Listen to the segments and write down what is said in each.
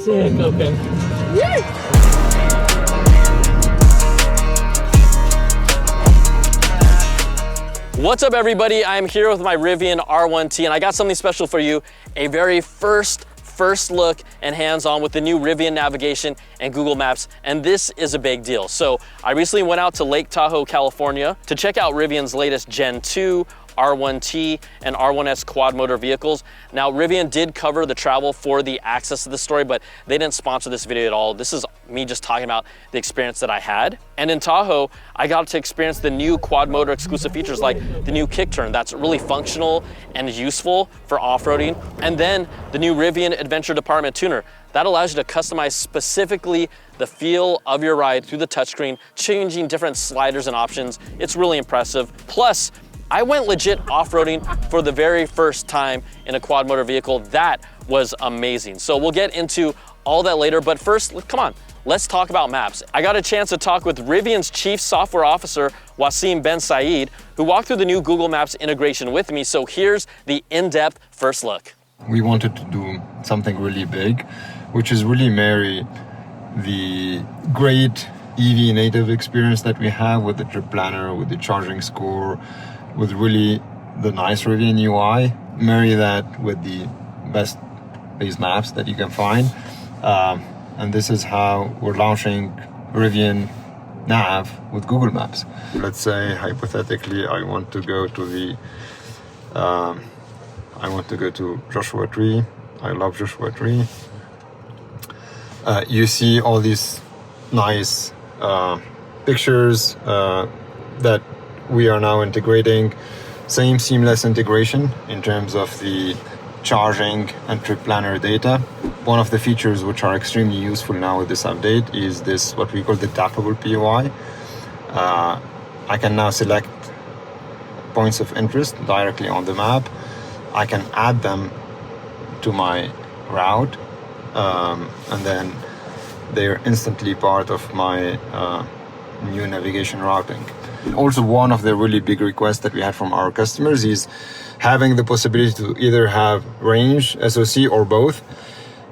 Sick, okay. What's up, everybody? I'm here with my Rivian R1T, and I got something special for you. A very first look and hands-on with the new Rivian Navigation and Google Maps, and this is a big deal. So I recently went out to Lake Tahoe, California to check out Rivian's latest Gen 2, R1T and R1S Quad Motor vehicles. Now, Rivian did cover the travel for the access to the story, but they didn't sponsor this video at all. This is me just talking about the experience that I had. And in Tahoe, I got to experience the new quad motor exclusive features like the new kick turn that's really functional and useful for off-roading. And then the new Rivian Adventure Department Tuner that allows you to customize specifically the feel of your ride through the touchscreen, changing different sliders and options. It's really impressive. Plus, I went legit off-roading for the very first time in a quad motor vehicle. That was amazing. So we'll get into all that later, but first, come on, let's talk about maps. I got a chance to talk with Rivian's Chief Software Officer, Wasim Ben Saeed, who walked through the new Google Maps integration with me. So here's the in-depth first look. We wanted to do something really big, which is really marry the great EV native experience that we have with the trip planner, with the charging score, with really the nice Rivian UI, marry that with the best base maps that you can find. And this is how we're launching Rivian Nav with Google Maps. Let's say, hypothetically, I want to go to Joshua Tree. I love Joshua Tree. You see all these nice pictures that we are now integrating. Same seamless integration in terms of the charging and trip planner data. One of the features which are extremely useful now with this update is this, what we call the tappable POI. I can now select points of interest directly on the map. I can add them to my route, and then they're instantly part of my new navigation routing. Also, one of the really big requests that we had from our customers is having the possibility to either have range, SoC, or both.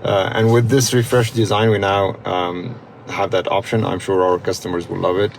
And with this refreshed design, we now have that option. I'm sure our customers will love it.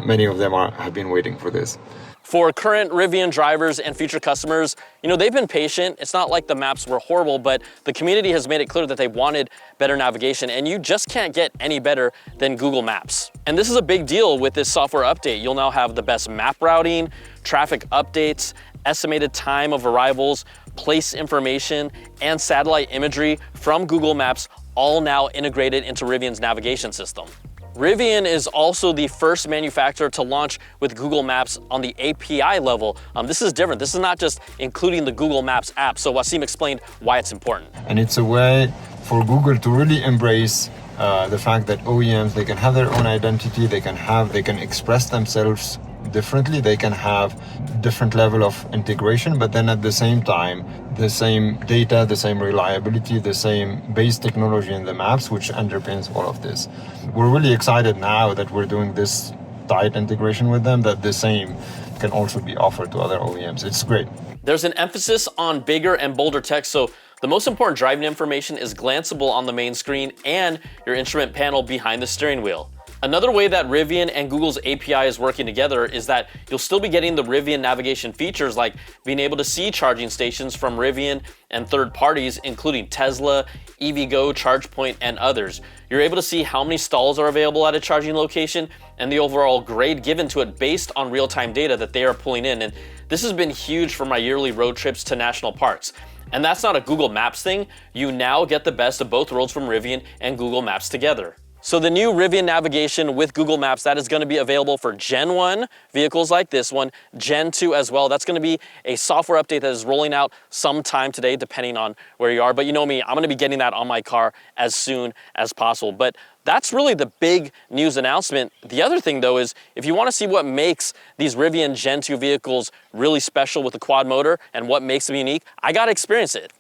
Many of them have been waiting for this. For current Rivian drivers and future customers, they've been patient. It's not like the maps were horrible, but the community has made it clear that they wanted better navigation, and you just can't get any better than Google Maps. And this is a big deal with this software update. You'll now have the best map routing, traffic updates, estimated time of arrivals, place information, and satellite imagery from Google Maps, all now integrated into Rivian's navigation system. Rivian is also the first manufacturer to launch with Google Maps on the API level. This is different. This is not just including the Google Maps app. So Wasim explained why it's important. And it's a way for Google to really embrace the fact that OEMs, they can have their own identity, they can express themselves differently, they can have different level of integration, but then at the same time, the same data, the same reliability, the same base technology in the maps, which underpins all of this. We're really excited now that we're doing this tight integration with them, that the same can also be offered to other OEMs. It's great. There's an emphasis on bigger and bolder text, so the most important driving information is glanceable on the main screen and your instrument panel behind the steering wheel. Another way that Rivian and Google's API is working together is that you'll still be getting the Rivian navigation features like being able to see charging stations from Rivian and third parties, including Tesla, EVgo, ChargePoint, and others. You're able to see how many stalls are available at a charging location and the overall grade given to it based on real-time data that they are pulling in. And this has been huge for my yearly road trips to national parks. And that's not a Google Maps thing. You now get the best of both worlds from Rivian and Google Maps together. So the new Rivian Navigation with Google Maps, that is going to be available for Gen 1 vehicles like this one, Gen 2 as well. That's going to be a software update that is rolling out sometime today, depending on where you are. But you know me, I'm going to be getting that on my car as soon as possible. But that's really the big news announcement. The other thing though is if you want to see what makes these Rivian Gen 2 vehicles really special with the quad motor and what makes them unique, I got to experience it.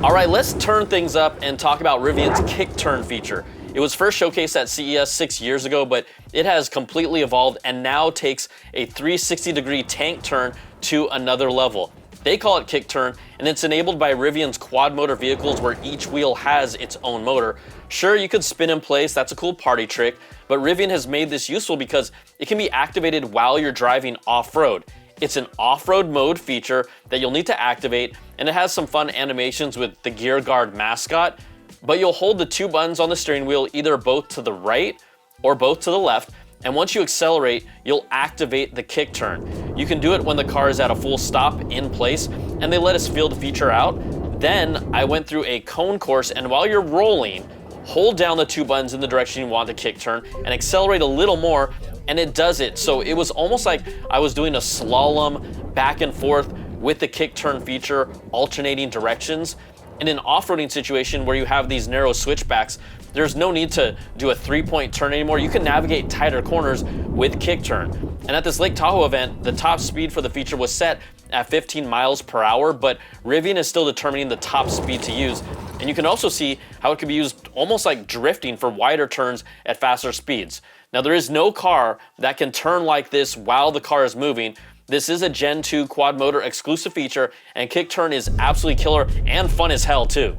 All right, let's turn things up and talk about Rivian's kick turn feature. It was first showcased at CES 6 years ago, but it has completely evolved and now takes a 360-degree tank turn to another level. They call it kick turn, and it's enabled by Rivian's quad motor vehicles where each wheel has its own motor. Sure, you could spin in place, that's a cool party trick, but Rivian has made this useful because it can be activated while you're driving off-road. It's an off-road mode feature that you'll need to activate, and it has some fun animations with the Gear Guard mascot, but you'll hold the two buttons on the steering wheel either both to the right or both to the left, and once you accelerate, you'll activate the kick turn. You can do it when the car is at a full stop in place, and they let us feel the feature out. Then I went through a cone course, and while you're rolling, hold down the two buttons in the direction you want to kick turn and accelerate a little more, and it does it. So it was almost like I was doing a slalom back and forth with the kick turn feature, alternating directions. In an off-roading situation where you have these narrow switchbacks, there's no need to do a 3-point turn anymore. You can navigate tighter corners with kick turn. And at this Lake Tahoe event, the top speed for the feature was set at 15 miles per hour, but Rivian is still determining the top speed to use. And you can also see how it could be used almost like drifting for wider turns at faster speeds. Now, there is no car that can turn like this while the car is moving. This is a Gen 2 quad motor exclusive feature, and kick turn is absolutely killer and fun as hell too.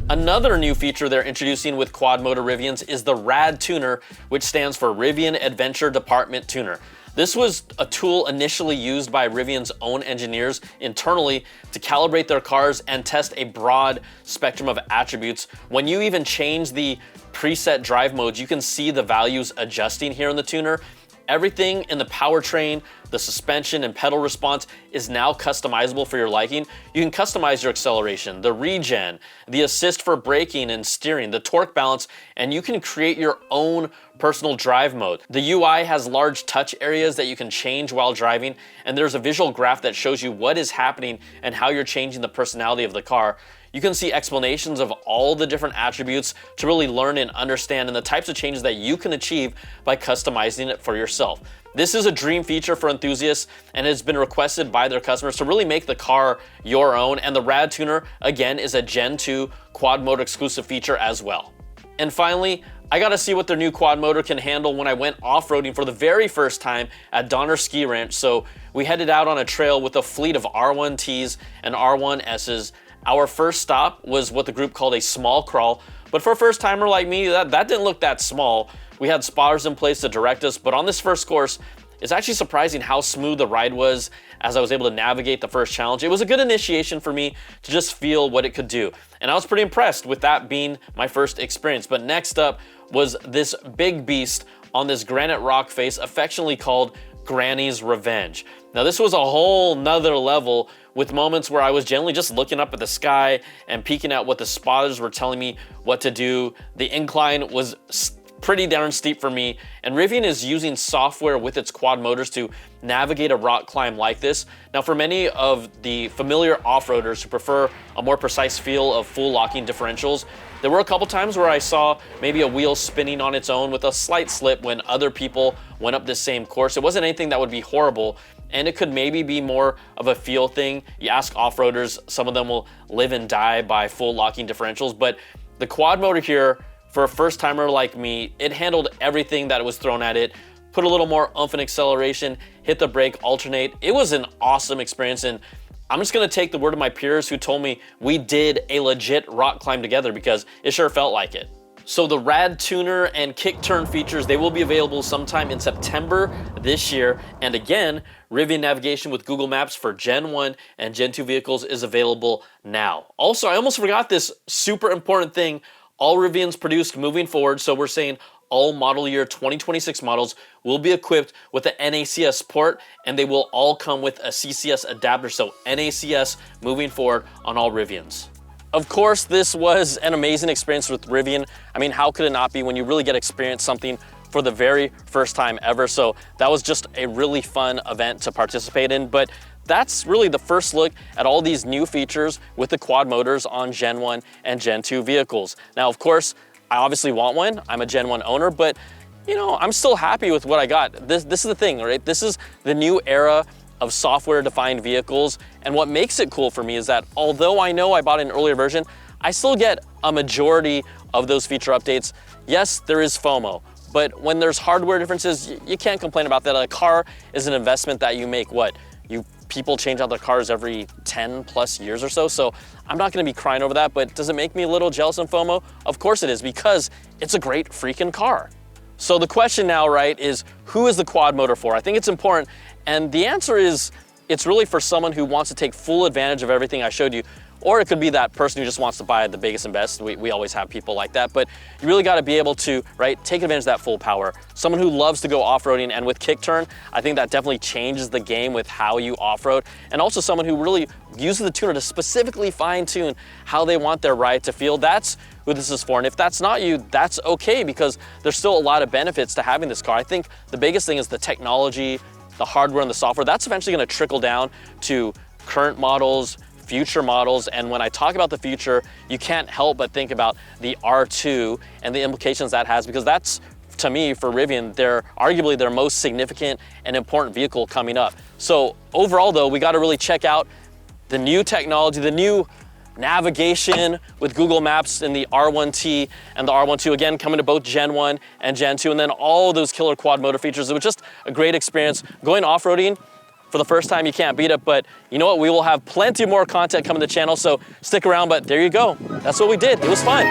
Another new feature they're introducing with quad motor Rivians is the RAD Tuner, which stands for Rivian Adventure Department Tuner. This was a tool initially used by Rivian's own engineers internally to calibrate their cars and test a broad spectrum of attributes. When you even change the preset drive modes, you can see the values adjusting here in the tuner. Everything in the powertrain, the suspension and pedal response is now customizable for your liking. You can customize your acceleration, the regen, the assist for braking and steering, the torque balance, and you can create your own personal drive mode. The UI has large touch areas that you can change while driving, and there's a visual graph that shows you what is happening and how you're changing the personality of the car. You can see explanations of all the different attributes to really learn and understand, and the types of changes that you can achieve by customizing it for yourself. This is a dream feature for enthusiasts, and it's been requested by their customers to really make the car your own, and the RAD Tuner, again, is a Gen 2 quad motor exclusive feature as well. And finally, I got to see what their new quad motor can handle when I went off-roading for the very first time at Donner Ski Ranch. So we headed out on a trail with a fleet of R1Ts and R1Ss. Our first stop was what the group called a small crawl, but for a first timer like me, that didn't look that small. We had spotters in place to direct us, but on this first course, it's actually surprising how smooth the ride was as I was able to navigate the first challenge. It was a good initiation for me to just feel what it could do, and I was pretty impressed with that being my first experience. But next up was this big beast on this granite rock face, affectionately called Granny's Revenge. Now, this was a whole nother level, with moments where I was generally just looking up at the sky and peeking at what the spotters were telling me what to do. The incline was pretty darn steep for me, and Rivian is using software with its quad motors to navigate a rock climb like this. Now, for many of the familiar off-roaders who prefer a more precise feel of full locking differentials, there were a couple times where I saw maybe a wheel spinning on its own with a slight slip when other people went up this same course. It wasn't anything that would be horrible, and it could maybe be more of a feel thing. You ask off-roaders, some of them will live and die by full locking differentials, but the quad motor here, for a first timer like me, it handled everything that was thrown at it, put a little more oomph in acceleration, hit the brake, alternate. It was an awesome experience, and I'm just gonna take the word of my peers who told me we did a legit rock climb together, because it sure felt like it. So the RAD Tuner and kick turn features, they will be available sometime in September this year. And again, Rivian Navigation with Google Maps for Gen 1 and Gen 2 vehicles is available now. Also, I almost forgot this super important thing. All Rivians produced moving forward, so we're saying all model year 2026 models will be equipped with the NACS port, and they will all come with a CCS adapter, so NACS moving forward on all Rivians. Of course, this was an amazing experience with Rivian. I mean, how could it not be when you really get to experience something for the very first time ever? So that was just a really fun event to participate in, but that's really the first look at all these new features with the quad motors on Gen 1 and Gen 2 vehicles. Now, of course, I obviously want one. I'm a Gen 1 owner, but you know, I'm still happy with what I got. This is the thing, right? This is the new era of software-defined vehicles, and what makes it cool for me is that although I know I bought an earlier version, I still get a majority of those feature updates. Yes, there is FOMO, but when there's hardware differences, you can't complain about that. A car is an investment that you make, what? You people change out their cars every 10 plus years or so. So I'm not gonna be crying over that, but does it make me a little jealous and FOMO? Of course it is, because it's a great freaking car. So the question now, right, is who is the quad motor for? I think it's important, and the answer is it's really for someone who wants to take full advantage of everything I showed you, or it could be that person who just wants to buy the biggest and best. We always have people like that, but you really gotta be able to, right, take advantage of that full power. Someone who loves to go off-roading, and with kick turn, I think that definitely changes the game with how you off-road, and also someone who really uses the tuner to specifically fine-tune how they want their ride to feel. That's who this is for, and if that's not you, that's okay, because there's still a lot of benefits to having this car. I think the biggest thing is the technology, the hardware and the software. That's eventually gonna trickle down to current models, future models, and when I talk about the future, you can't help but think about the R2 and the implications that has, because that's, to me, for Rivian, they're arguably their most significant and important vehicle coming up. So overall though, we gotta really check out the new technology, the new navigation with Google Maps in the R1T and the R1 again, coming to both Gen 1 and Gen 2, and then all those killer quad motor features. It was just a great experience. Going off-roading for the first time, you can't beat it, but you know what? We will have plenty more content coming to the channel, so stick around, but there you go. That's what we did. It was fun.